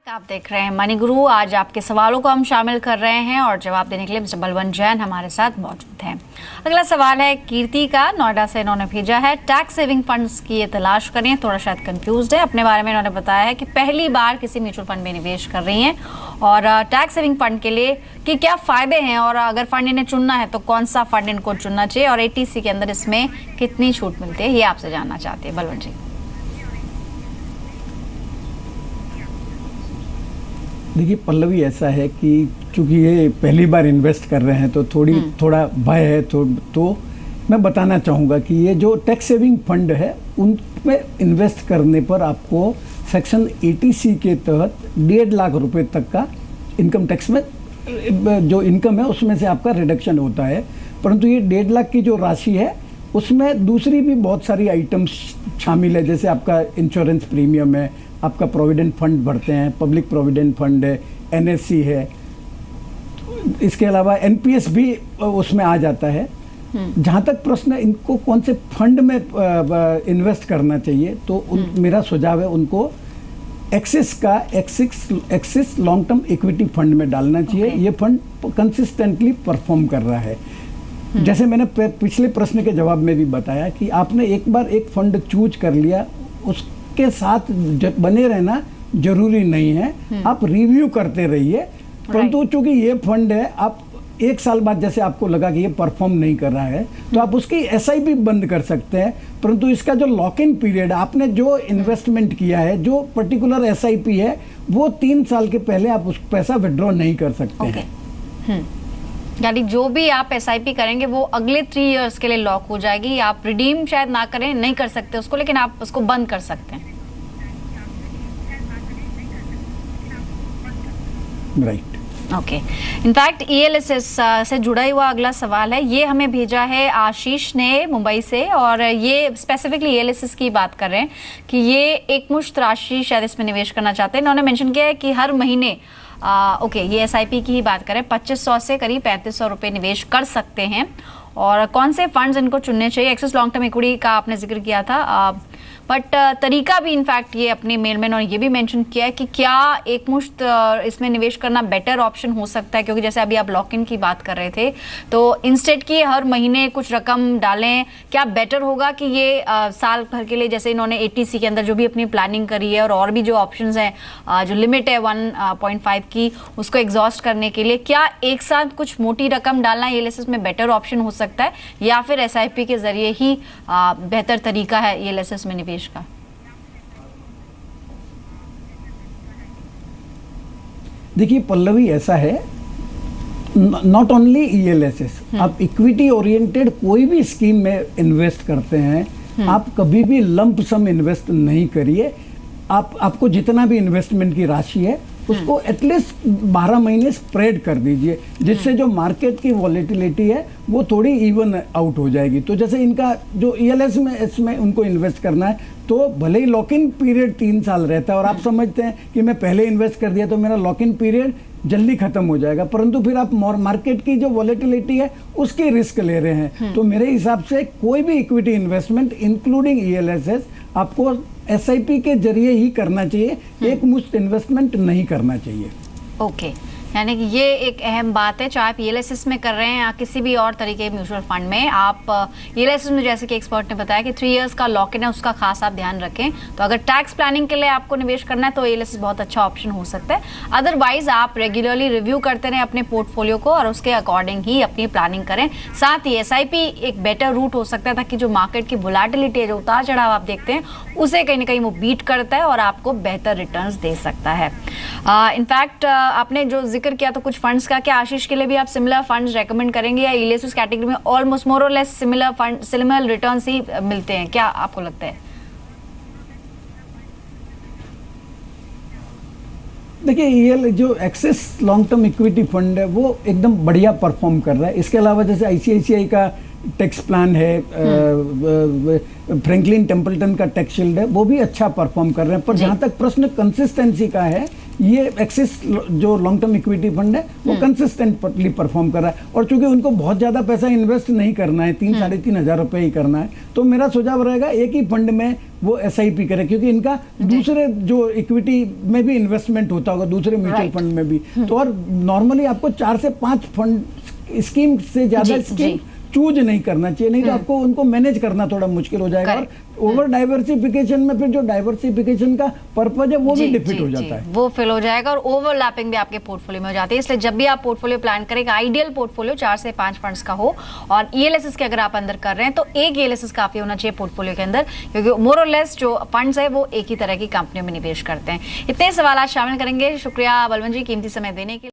आप देख रहे हैं मनी गुरु। आज आपके सवालों को हम शामिल कर रहे हैं और जवाब देने के लिए मिस्टर बलवंत जैन हमारे साथ मौजूद हैं। अगला सवाल है कीर्ति का, नोएडा से इन्होंने भेजा है। टैक्स सेविंग फंड्स की ये तलाश करें, थोड़ा शायद कंफ्यूज्ड है। अपने बारे में इन्होंने बताया है कि पहली बार किसी म्यूचुअल फंड में निवेश कर रही हैं और टैक्स सेविंग फंड के लिए कि क्या फायदे हैं और अगर फंड इन्हें चुनना है तो कौन सा फंड इनको चुनना चाहिए और ATC के अंदर इसमें कितनी छूट मिलती है, ये आपसे जानना चाहते हैं बलवंत जी। देखिए पल्लवी, ऐसा है कि चूंकि ये पहली बार इन्वेस्ट कर रहे हैं तो थोड़ा भय है तो मैं बताना चाहूँगा कि ये जो टैक्स सेविंग फंड है उनमें इन्वेस्ट करने पर आपको सेक्शन 80C के तहत 1.5 लाख रुपए तक का इनकम टैक्स में जो इनकम है उसमें से आपका रिडक्शन होता है। परंतु ये 1.5 लाख की जो राशि है उसमें दूसरी भी बहुत सारी आइटम्स शामिल है, जैसे आपका इंश्योरेंस प्रीमियम है, आपका प्रोविडेंट फंड भरते हैं, पब्लिक प्रोविडेंट फंड है, NSC है, इसके अलावा NPS भी उसमें आ जाता है। जहाँ तक प्रश्न इनको कौन से फंड में इन्वेस्ट करना चाहिए तो मेरा सुझाव है उनको axis long term equity fund में डालना चाहिए। ये फंड कंसिस्टेंटली परफॉर्म कर रहा है। जैसे मैंने पिछले प्रश्न के जवाब में भी बताया कि आपने एक बार एक फंड चूज कर लिया, उसके साथ बने रहना जरूरी नहीं है, आप रिव्यू करते रहिए। परंतु चूंकि ये फंड है, आप एक साल बाद जैसे आपको लगा कि ये परफॉर्म नहीं कर रहा है तो आप उसकी SIP बंद कर सकते हैं। परंतु इसका जो लॉक इन पीरियड, आपने जो इन्वेस्टमेंट किया है, जो पर्टिकुलर SIP है, वो 3 साल के पहले आप उस पैसा विड्रॉ नहीं कर सकते हैं। यानी जो भी आप SIP करेंगे वो अगले 3 इयर्स के लिए लॉक हो जाएगी। आप रिडीम शायद ना करें, नहीं कर सकते उसको, लेकिन आप उसको बंद कर सकते हैं। राइट। ओके। इनफैक्ट ELSS से जुड़ा हुआ अगला सवाल है, ये हमें भेजा है आशीष ने मुंबई से और ये स्पेसिफिकली ELSS की बात कर रहे हैं कि ये एकमुश्त राशि शायद इसमें निवेश करना चाहते हैं। इन्होंने मेंशन किया है कि हर महीने ये SIP की ही बात करें, 2500 से करीब 3500 रुपये निवेश कर सकते हैं। और कौन से फंड्स इनको चुनने चाहिए, एक्सिस लॉन्ग टर्म इक्विटी का आपने जिक्र किया था, बट तरीका भी इनफैक्ट ये अपने मेल में और ये भी मेंशन किया है कि क्या एक मुश्त इसमें निवेश करना बेटर ऑप्शन हो सकता है, क्योंकि जैसे अभी आप लॉक इन की बात कर रहे थे तो इंस्टेड की हर महीने कुछ रकम डालें, क्या बेटर होगा कि ये साल भर के लिए, जैसे इन्होंने ATC के अंदर जो भी अपनी प्लानिंग करी है और भी जो ऑप्शंस हैं, जो लिमिट है 1.5 की, उसको एग्जॉस्ट करने के लिए क्या एक साथ कुछ मोटी रकम डालना ELSS में बेटर ऑप्शन हो सकता है या फिर SIP के जरिए ही बेहतर तरीका है ELSS में निवेश का? देखिए पल्लवी, ऐसा है, नॉट ओनली ELSS, आप इक्विटी ओरिएंटेड कोई भी स्कीम में इन्वेस्ट करते हैं, आप कभी भी लंप सम इन्वेस्ट नहीं करिए। आपको जितना भी इन्वेस्टमेंट की राशि है उसको एटलीस्ट 12 महीने स्प्रेड कर दीजिए, जिससे जो मार्केट की वॉलेटिलिटी है वो थोड़ी इवन आउट हो जाएगी। तो जैसे इनका जो ELSS में इसमें उनको इन्वेस्ट करना है तो भले ही लॉक इन पीरियड 3 साल रहता है और आप समझते हैं कि मैं पहले इन्वेस्ट कर दिया तो मेरा लॉक इन पीरियड जल्दी खत्म हो जाएगा, परंतु फिर आप मार्केट की जो वॉलेटिलिटी है उसकी रिस्क ले रहे हैं। तो मेरे हिसाब से कोई भी इक्विटी इन्वेस्टमेंट इंक्लूडिंग ELSS आपको SIP के जरिए ही करना चाहिए, एक मुश्त इन्वेस्टमेंट नहीं करना चाहिए। ओके, यानी कि ये एक अहम बात है, चाहे आप ELSS में कर रहे हैं या किसी भी और तरीके के म्यूचुअल फंड में। आप ELSS में जैसे कि एक्सपर्ट ने बताया कि 3 इयर्स का लॉक इन है, उसका खास आप ध्यान रखें। तो अगर टैक्स प्लानिंग के लिए आपको निवेश करना है तो ELSS बहुत अच्छा ऑप्शन हो सकता है। अदरवाइज आप रेगुलरली रिव्यू करते रहें अपने पोर्टफोलियो को और उसके अकॉर्डिंग ही अपनी प्लानिंग करें। साथ ही SIP एक बेटर रूट हो सकता है ताकि जो मार्केट की वोलेटिलिटी है, जो उतार चढ़ाव आप देखते हैं, उसे कहीं ना कहीं वो बीट करता है और आपको बेहतर रिटर्न्स दे सकता है। इनफैक्ट आपने जो जिक्र किया तो कुछ फंड्स का, क्या आशीष के लिए भी आप सिमिलर फंड्स रेकमेंड करेंगे या ELSS कैटेगरी में ऑलमोस्ट मोर और लेस सिमिलर रिटर्न्स ही मिलते हैं, क्या आपको लगता है? देखिए ये जो axis long term equity fund है वो एकदम बढ़िया परफॉर्म कर रहा है। इसके अलावा जैसे ICICI का टैक्स प्लान है, फ्रैंकलिन टेम्पल्टन का टैक्स शील्ड है, वो भी अच्छा परफॉर्म कर रहे हैं। पर जहाँ तक प्रश्न कंसिस्टेंसी का है ये एक्सिस जो लॉन्ग टर्म इक्विटी फंड है वो कंसिस्टेंटली परफॉर्म कर रहा है, और चूंकि उनको बहुत ज्यादा पैसा इन्वेस्ट नहीं करना है, 3-3.5 रुपए ही करना है, तो मेरा सुझाव रहेगा एक ही फंड में वो SIP करे, क्योंकि इनका दूसरे जो इक्विटी में भी इन्वेस्टमेंट होता होगा, दूसरे म्यूचुअल फंड में भी, तो और नॉर्मली आपको 4 से 5 फंड स्कीम से ज्यादा स्कीम चूज नहीं करना चाहिए, नहीं तो आपको उनको मैनेज करना थोड़ा मुश्किल हो जाएगा, और ओवर डाइवर्सिफिकेशन में फिर जो डाइवर्सिफिकेशन का पर्पज है वो भी डिफिट हो जाता है, वो फिल हो जाएगा और ओवरलैपिंग भी आपके पोर्टफोलियो में हो जाती है। इसलिए जब भी आप पोर्टफोलियो प्लान करें, आइडियल पोर्टफोलियो 4 से 5 फंड्स का हो, और ELSS के अगर आप अंदर कर रहे हैं तो एक ELSS काफी होना चाहिए पोर्टफोलियो के अंदर, क्योंकि मोर और लेस जो फंड्स है वो एक ही तरह की कंपनियों में निवेश करते हैं। इतने सवाल आज शामिल करेंगे। शुक्रिया बलवंत जी कीमती समय देने के लिए।